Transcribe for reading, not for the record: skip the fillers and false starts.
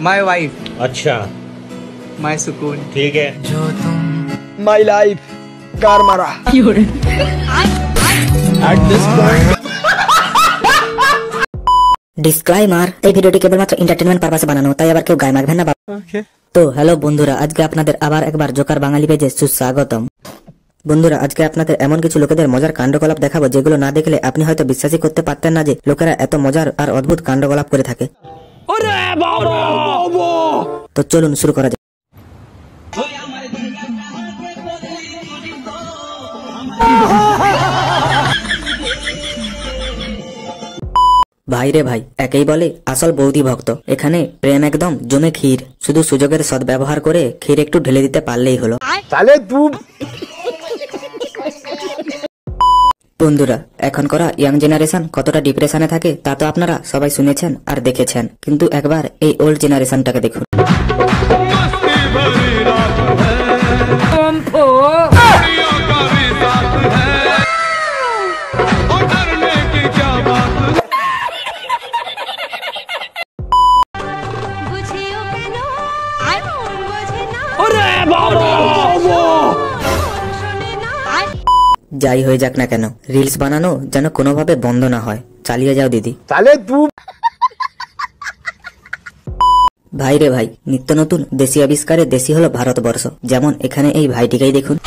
My wife. अच्छा, माई सुकून। ठीक है। जो तुम माई लाइफ कार मारा। ডিসক্লাইমার, এই ভিডিওটি কেবলমাত্র এন্টারটেইনমেন্ট পারপাসে বানানো, তাই আবার কেউ গায়ে মাখবেন না। তো হ্যালো বন্ধুরা, আজকে আপনাদের আবার একবার জোকার বাঙালি পেজে সুস্বাগতম। বন্ধুরা, আজকে আপনাদের এমন কিছু লোকেদের মজার কাণ্ডকলাপ দেখাবো যেগুলো না দেখলে আপনি হয়তো বিশ্বাসই করতে পারতেন না যে লোকেরা এত মজার আর অদ্ভুত কাণ্ডকলাপ করে থাকে। তো চলুন শুরু করা যাক। ভাই রে ভাই, একেই বলে আসল বৌদি ভক্ত। এখানে প্রেম একদম জমে ক্ষীর, শুধু সুযোগের সদ্ব্যবহার করে ক্ষীর একটু ঢেলে দিতে পারলেই হলো। বন্ধুরা, এখন করা ইয়াং জেনারেশন কতটা ডিপ্রেশনে থাকে তা তো আপনারা সবাই শুনেছেন আর দেখেছেন, কিন্তু একবার এই ওল্ড জেনারেশনটাকে দেখুন। যাই হয়ে যাক না কেন, রিলস বানানো যেন কোনোভাবে বন্ধ না হয়। চালিয়ে যাও দিদি। ভাই রে ভাই, নিত্য নতুন দেশি আবিষ্কারে দেশি হলো ভারতবর্ষ। যেমন এখানে এই ভাইটিকেই দেখুন।